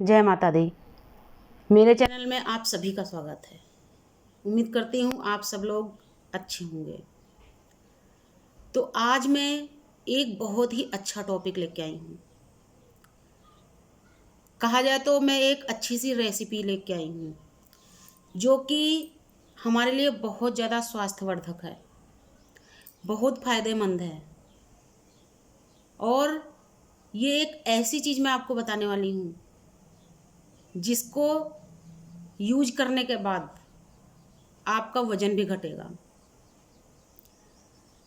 जय माता दी। मेरे चैनल में आप सभी का स्वागत है। उम्मीद करती हूँ आप सब लोग अच्छे होंगे। तो आज मैं एक बहुत ही अच्छा टॉपिक लेके आई हूँ। कहा जाए तो मैं एक अच्छी सी रेसिपी लेके आई हूँ जो कि हमारे लिए बहुत ज़्यादा स्वास्थ्यवर्धक है, बहुत फ़ायदेमंद है। और ये एक ऐसी चीज़ मैं आपको बताने वाली हूँ जिसको यूज करने के बाद आपका वज़न भी घटेगा।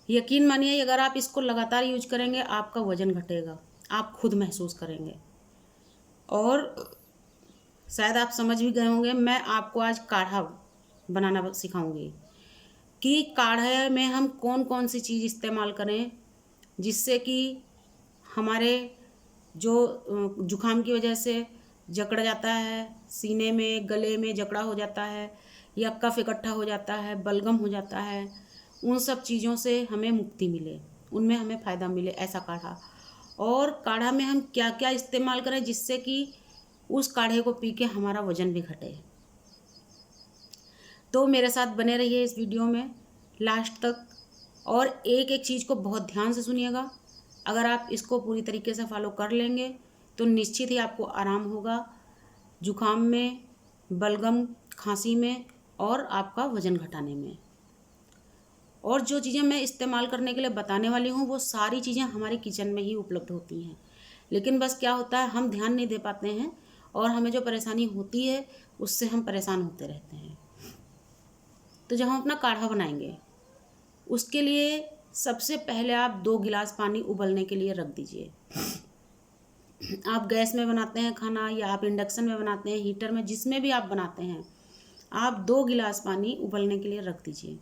यकीन मानिए, अगर आप इसको लगातार यूज करेंगे आपका वज़न घटेगा, आप खुद महसूस करेंगे। और शायद आप समझ भी गए होंगे, मैं आपको आज काढ़ा बनाना सिखाऊंगी कि काढ़े में हम कौन कौन सी चीज़ इस्तेमाल करें जिससे कि हमारे जो जुखाम की वजह से जकड़ जाता है, सीने में गले में जकड़ा हो जाता है या कफ इकट्ठा हो जाता है, बलगम हो जाता है, उन सब चीज़ों से हमें मुक्ति मिले, उनमें हमें फ़ायदा मिले, ऐसा काढ़ा। और काढ़ा में हम क्या क्या इस्तेमाल करें जिससे कि उस काढ़े को पी के हमारा वज़न भी घटे। तो मेरे साथ बने रहिए इस वीडियो में लास्ट तक और एक एक चीज़ को बहुत ध्यान से सुनिएगा। अगर आप इसको पूरी तरीके से फॉलो कर लेंगे तो निश्चित ही आपको आराम होगा जुखाम में, बलगम, खांसी में और आपका वज़न घटाने में। और जो चीज़ें मैं इस्तेमाल करने के लिए बताने वाली हूँ वो सारी चीज़ें हमारे किचन में ही उपलब्ध होती हैं। लेकिन बस क्या होता है, हम ध्यान नहीं दे पाते हैं और हमें जो परेशानी होती है उससे हम परेशान होते रहते हैं। तो जब हम अपना काढ़ा बनाएंगे उसके लिए सबसे पहले आप 2 गिलास पानी उबलने के लिए रख दीजिए। आप गैस में बनाते हैं खाना या आप इंडक्शन में बनाते हैं, हीटर में, जिसमें भी आप बनाते हैं, आप 2 गिलास पानी उबलने के लिए रख दीजिए।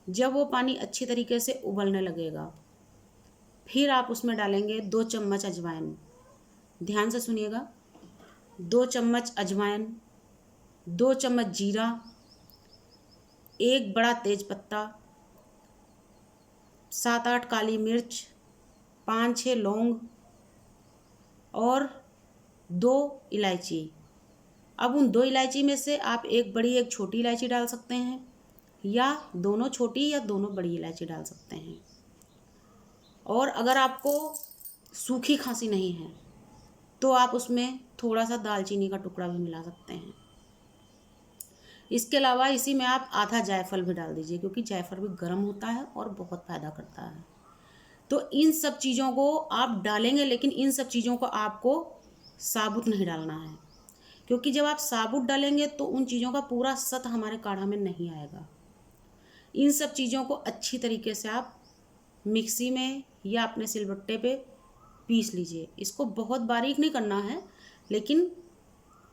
जब वो पानी अच्छी तरीके से उबलने लगेगा फिर आप उसमें डालेंगे 2 चम्मच अजवाइन। ध्यान से सुनिएगा, 2 चम्मच अजवाइन, 2 चम्मच जीरा, 1 बड़ा तेज पत्ता, 7-8 काली मिर्च, 5-6 लौंग और 2 इलायची। अब उन 2 इलायची में से आप एक बड़ी एक छोटी इलायची डाल सकते हैं या दोनों छोटी या दोनों बड़ी इलायची डाल सकते हैं। और अगर आपको सूखी खांसी नहीं है तो आप उसमें थोड़ा सा दालचीनी का टुकड़ा भी मिला सकते हैं। इसके अलावा इसी में आप आधा जायफल भी डाल दीजिए क्योंकि जायफल भी गर्म होता है और बहुत फ़ायदा करता है। तो इन सब चीज़ों को आप डालेंगे, लेकिन इन सब चीज़ों को आपको साबुत नहीं डालना है क्योंकि जब आप साबुत डालेंगे तो उन चीज़ों का पूरा सत हमारे काढ़ा में नहीं आएगा। इन सब चीज़ों को अच्छी तरीके से आप मिक्सी में या अपने सिलबट्टे पे पीस लीजिए। इसको बहुत बारीक नहीं करना है लेकिन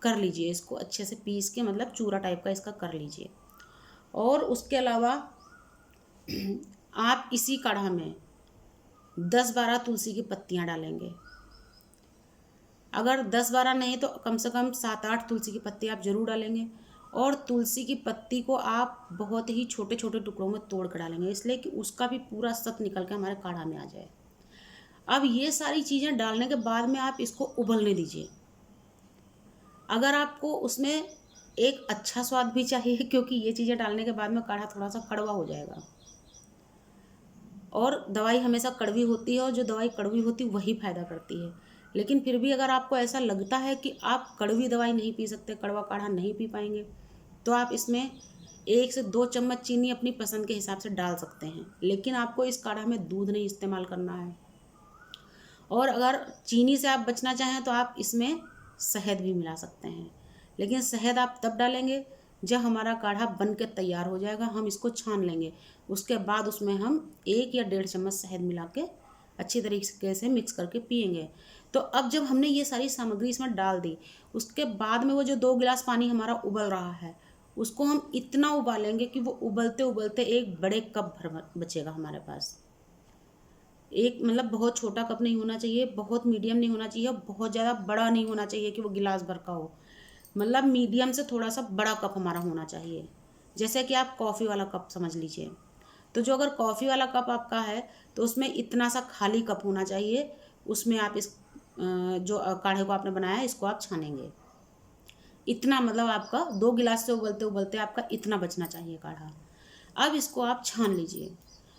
कर लीजिए, इसको अच्छे से पीस के, मतलब चूरा टाइप का इसका कर लीजिए। और उसके अलावा आप इसी काढ़ा में 10-12 तुलसी की पत्तियां डालेंगे। अगर 10-12 नहीं तो कम से कम 7-8 तुलसी की पत्ती आप ज़रूर डालेंगे। और तुलसी की पत्ती को आप बहुत ही छोटे छोटे टुकड़ों में तोड़ कर डालेंगे, इसलिए कि उसका भी पूरा सत निकल के हमारे काढ़ा में आ जाए। अब ये सारी चीज़ें डालने के बाद में आप इसको उबलने दीजिए। अगर आपको उसमें एक अच्छा स्वाद भी चाहिए क्योंकि ये चीज़ें डालने के बाद में काढ़ा थोड़ा सा कड़वा हो जाएगा और दवाई हमेशा कड़वी होती है और जो दवाई कड़वी होती है वही फ़ायदा करती है। लेकिन फिर भी अगर आपको ऐसा लगता है कि आप कड़वी दवाई नहीं पी सकते, कड़वा काढ़ा नहीं पी पाएंगे, तो आप इसमें 1 से 2 चम्मच चीनी अपनी पसंद के हिसाब से डाल सकते हैं। लेकिन आपको इस काढ़ा में दूध नहीं इस्तेमाल करना है। और अगर चीनी से आप बचना चाहें तो आप इसमें शहद भी मिला सकते हैं, लेकिन शहद आप तब डालेंगे जब हमारा काढ़ा बन के तैयार हो जाएगा। हम इसको छान लेंगे, उसके बाद उसमें हम 1 या 1.5 चम्मच शहद मिला के अच्छी तरीके से मिक्स करके पिएंगे। तो अब जब हमने ये सारी सामग्री इसमें डाल दी, उसके बाद में वो जो 2 गिलास पानी हमारा उबल रहा है उसको हम इतना उबालेंगे कि वो उबलते उबलते एक बड़े कप भर बचेगा हमारे पास। एक, मतलब बहुत छोटा कप नहीं होना चाहिए, बहुत मीडियम नहीं होना चाहिए, बहुत ज़्यादा बड़ा नहीं होना चाहिए कि वो गिलास भर का हो। मतलब मीडियम से थोड़ा सा बड़ा कप हमारा होना चाहिए, जैसे कि आप कॉफ़ी वाला कप समझ लीजिए। तो जो अगर कॉफ़ी वाला कप आपका है तो उसमें इतना सा खाली कप होना चाहिए, उसमें आप इस जो काढ़े को आपने बनाया है इसको आप छानेंगे। इतना मतलब आपका 2 गिलास से उबलते उबलते आपका इतना बचना चाहिए काढ़ा। अब इसको आप छान लीजिए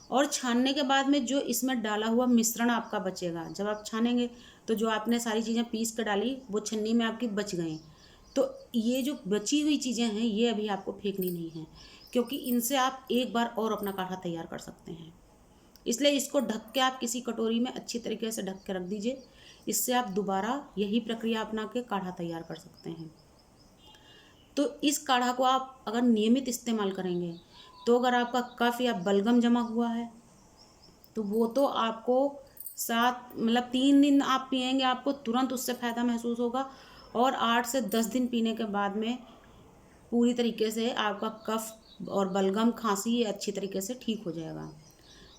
और छानने के बाद में जो इसमें डाला हुआ मिश्रण आपका बचेगा, जब आप छानेंगे तो जो आपने सारी चीज़ें पीस कर डाली वो छन्नी में आपकी बच गई। तो ये जो बची हुई चीज़ें हैं ये अभी आपको फेंकनी नहीं है, क्योंकि इनसे आप एक बार और अपना काढ़ा तैयार कर सकते हैं। इसलिए इसको ढक के आप किसी कटोरी में अच्छी तरीके से ढक के रख दीजिए। इससे आप दोबारा यही प्रक्रिया अपना के काढ़ा तैयार कर सकते हैं। तो इस काढ़ा को आप अगर नियमित इस्तेमाल करेंगे तो अगर आपका कफ या बलगम जमा हुआ है तो वो तो आपको 3 दिन आप पिएंगे, आपको तुरंत उससे फ़ायदा महसूस होगा। और 8 से 10 दिन पीने के बाद में पूरी तरीके से आपका कफ और बलगम खांसी ये अच्छी तरीके से ठीक हो जाएगा।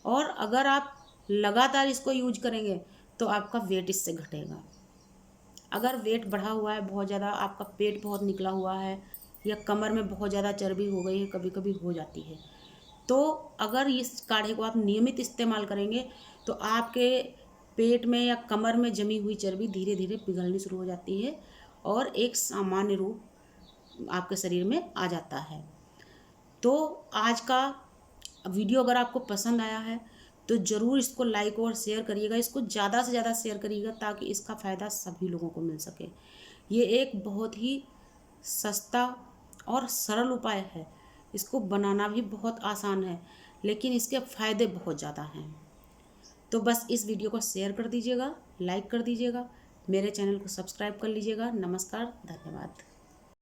और अगर आप लगातार इसको यूज करेंगे तो आपका वेट इससे घटेगा। अगर वेट बढ़ा हुआ है बहुत ज़्यादा, आपका पेट बहुत निकला हुआ है या कमर में बहुत ज़्यादा चर्बी हो गई है, कभी कभी हो जाती है, तो अगर इस काढ़े को आप नियमित इस्तेमाल करेंगे तो आपके पेट में या कमर में जमी हुई चर्बी धीरे धीरे पिघलनी शुरू हो जाती है और एक सामान्य रूप आपके शरीर में आ जाता है। तो आज का वीडियो अगर आपको पसंद आया है तो ज़रूर इसको लाइक और शेयर करिएगा, इसको ज़्यादा से ज़्यादा शेयर करिएगा ताकि इसका फ़ायदा सभी लोगों को मिल सके। ये एक बहुत ही सस्ता और सरल उपाय है, इसको बनाना भी बहुत आसान है, लेकिन इसके फ़ायदे बहुत ज़्यादा हैं। तो बस इस वीडियो को शेयर कर दीजिएगा, लाइक कर दीजिएगा, मेरे चैनल को सब्सक्राइब कर लीजिएगा। नमस्कार, धन्यवाद।